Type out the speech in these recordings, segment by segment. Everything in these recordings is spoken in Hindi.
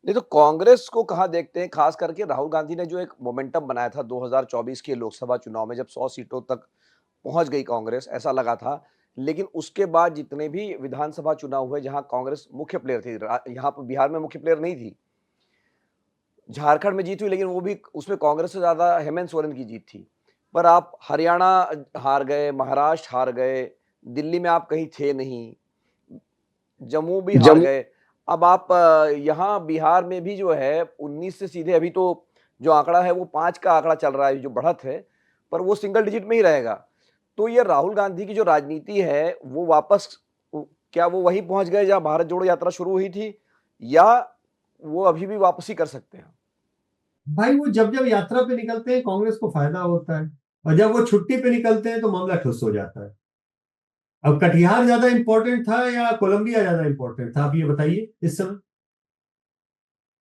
नहीं तो कांग्रेस को कहाँ देखते हैं, खास करके राहुल गांधी ने जो एक मोमेंटम बनाया था 2024 के लोकसभा चुनाव में, जब 100 सीटों तक पहुंच गई कांग्रेस, ऐसा लगा था। लेकिन उसके बाद जितने भी विधानसभा चुनाव हुए जहां कांग्रेस मुख्य प्लेयर थी, यहाँ पर बिहार में मुख्य प्लेयर नहीं थी, झारखंड में जीत हुई, लेकिन वो भी उसमें कांग्रेस से ज्यादा हेमंत सोरेन की जीत थी। पर आप हरियाणा हार गए, महाराष्ट्र हार गए, दिल्ली में आप कहीं थे नहीं, जम्मू भी हार जम्मू। गए। अब आप यहाँ बिहार में भी जो है 19 से सीधे अभी तो जो आंकड़ा है वो 5 का आंकड़ा चल रहा है, जो बढ़त है, पर वो सिंगल डिजिट में ही रहेगा। तो ये राहुल गांधी की जो राजनीति है वो वापस, क्या वो वहीं पहुंच गए जहां भारत जोड़ो यात्रा शुरू हुई थी, या वो अभी भी वापसी कर सकते हैं? भाई वो जब जब यात्रा पे निकलते हैं कांग्रेस को फायदा होता है, और जब वो छुट्टी पे निकलते हैं तो मामला ठुस हो जाता है। अब कटिहार ज्यादा इंपॉर्टेंट था या कोलंबिया ज्यादा इंपॉर्टेंट था, आप ये बताइए इस समय।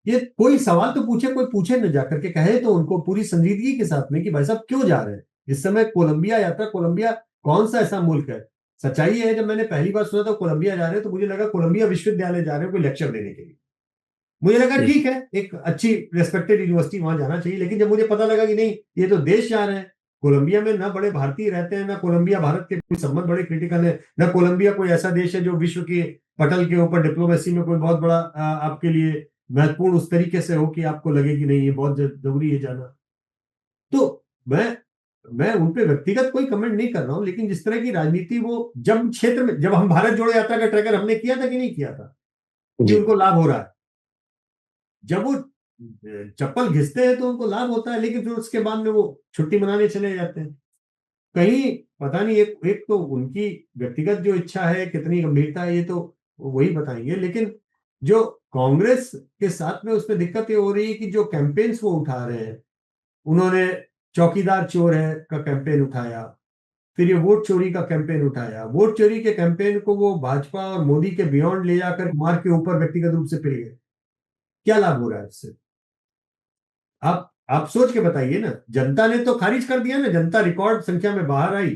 ये कोई सवाल तो पूछे, कोई पूछे न जाकर के कहे तो उनको पूरी संजीदगी के साथ में कि भाई साहब क्यों जा रहे हैं इस समय कोलंबिया यात्रा। कोलंबिया कौन सा ऐसा मुल्क है? सच्चाई है, जब मैंने पहली बार सुना था कोलंबिया जा रहे हैं तो मुझे लगा कोलंबिया विश्वविद्यालय जा रहे हैं कोई लेक्चर देने के लिए। मुझे लगा ठीक है, एक अच्छी रेस्पेक्टेड यूनिवर्सिटी वहां जाना चाहिए। लेकिन जब मुझे पता लगा कि नहीं, ये तो देश जा रहे हैं, कोलंबिया में ना बड़े भारतीय रहते हैं, ना कोलंबिया भारत के कोई संबंध बड़े क्रिटिकल है, ना कोलंबिया कोई ऐसा देश है जो विश्व के पटल के ऊपर डिप्लोमेसी में कोई बहुत बड़ा आपके लिए महत्वपूर्ण उस तरीके से हो कि आपको लगे कि नहीं ये बहुत जरूरी है जाना। तो मैं उन पे व्यक्तिगत कोई कमेंट नहीं कर रहा हूं, लेकिन जिस तरह की राजनीति वो जब क्षेत्र में, जब हम भारत जोड़ो यात्रा का ट्रैकर हमने किया था कि नहीं किया था कि जी। उनको लाभ हो रहा है, जब वो चप्पल घिसते हैं तो उनको लाभ होता है, लेकिन फिर उसके बाद में वो छुट्टी मनाने चले जाते हैं कहीं। पता नहीं, एक एक तो उनकी व्यक्तिगत जो इच्छा है कितनी गंभीरता है ये तो वही बताएंगे। लेकिन जो कांग्रेस के साथ में उसमें दिक्कत ये हो रही है कि जो कैंपेन्स वो उठा रहे हैं, उन्होंने चौकीदार चोर है का कैंपेन उठाया, फिर ये वोट चोरी का कैंपेन उठाया। वोट चोरी के कैंपेन को वो भाजपा और मोदी के बियॉन्ड ले जाकर कुमार के ऊपर व्यक्तिगत रूप से फिर गए। क्या लाभ हो रहा है इससे? आप सोच के बताइए ना। जनता ने तो खारिज कर दिया ना, जनता रिकॉर्ड संख्या में बाहर आई।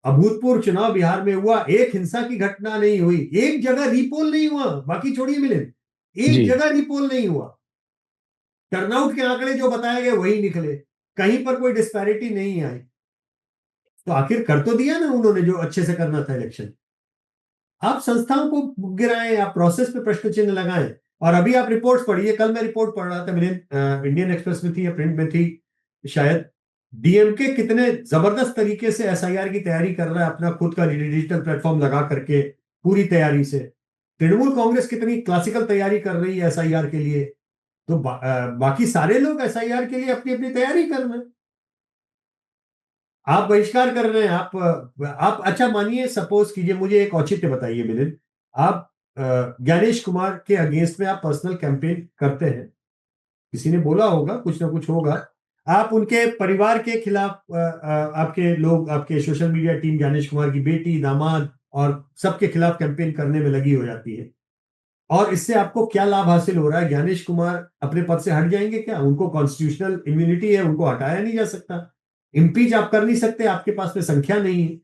अभूतपूर्व चुनाव बिहार में हुआ, एक हिंसा की घटना नहीं हुई, एक जगह रीपोल नहीं हुआ, बाकी छोड़िए मिले, एक जी। जगह रीपोल नहीं हुआ। टर्नआउट के आंकड़े जो बताए गए वही निकले, कहीं पर कोई डिस्पैरिटी नहीं आई। तो आखिर कर तो दिया ना उन्होंने जो अच्छे से करना था इलेक्शन। आप संस्थाओं को गिराएं, आप प्रोसेस पे प्रश्न चिन्ह लगाएं। और अभी आप रिपोर्ट्स पढ़िए, कल मैं रिपोर्ट पढ़ रहा था, मेरे इंडियन एक्सप्रेस में थी या प्रिंट में थी शायद, डीएमके कितने जबरदस्त तरीके से एसआईआर की तैयारी कर रहा है, अपना खुद का डिजिटल प्लेटफॉर्म लगा करके पूरी तैयारी से। तृणमूल कांग्रेस कितनी क्लासिकल तैयारी कर रही है एसआईआर के लिए। तो बाकी सारे लोग एसआईआर के लिए अपनी अपनी तैयारी कर रहे हैं। आप बहिष्कार कर रहे हैं, आप अच्छा मानिए, सपोज कीजिए, मुझे एक औचित्य बताइए मिलिंद, आप ज्ञानेश कुमार के अगेंस्ट में आप पर्सनल कैंपेन करते हैं, किसी ने बोला होगा, कुछ ना कुछ होगा, आप उनके परिवार के खिलाफ आपके लोग, आपके social media team Gyanesh Kumar की बेटी, दामाद और सबके खिलाफ कैंपेन करने में लगी हो जाती है। और इससे आपको क्या लाभ हासिल हो रहा है? ज्ञानेश कुमार अपने पद से हट जाएंगे क्या? उनको कॉन्स्टिट्यूशनल इम्यूनिटी है, उनको हटाया नहीं जा सकता, इम्पीच आप कर नहीं सकते, आपके पास में संख्या नहीं है।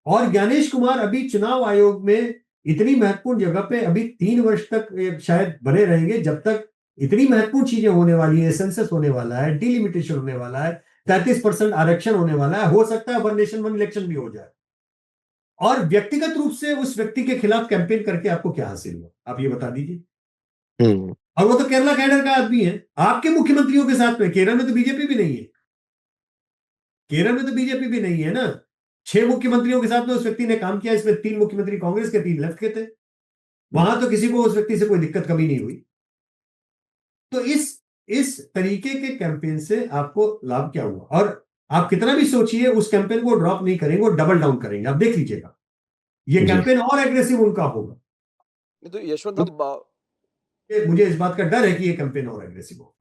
और ज्ञानेश कुमार अभी चुनाव आयोग में इतनी महत्वपूर्ण जगह पे अभी 3 वर्ष तक शायद बने रहेंगे, जब तक इतनी महत्वपूर्ण चीजें होने वाली है, सेंसस होने वाला है, डिलिमिटेशन होने वाला है, 33% आरक्षण होने वाला है, हो सकता है वन नेशन वन इलेक्शन भी हो जाए। और व्यक्तिगत रूप से उस व्यक्ति के खिलाफ कैंपेन करके आपको क्या हासिल हुआ, आप ये बता दीजिए। हम्म। और वो तो केरला कैडर का आदमी है, आपके मुख्यमंत्रियों के साथ में। केरल में तो बीजेपी भी नहीं है, केरल में तो बीजेपी भी नहीं है ना। 6 मुख्यमंत्रियों के साथ में उस व्यक्ति ने काम किया, इसमें 3 मुख्यमंत्री कांग्रेस के, 3 लेफ्ट के थे। वहां तो किसी को उस व्यक्ति से कोई दिक्कत कभी नहीं हुई। तो इस तरीके के कैंपेन से आपको लाभ क्या हुआ? और आप कितना भी सोचिए, उस कैंपेन को ड्रॉप नहीं करेंगे, वो डबल डाउन करेंगे, आप देख लीजिएगा। ये जी। कैंपेन और एग्रेसिव उनका होगा। नहीं तो यशवंत तो साहब, मुझे इस बात का डर है कि ये कैंपेन और एग्रेसिव होगा।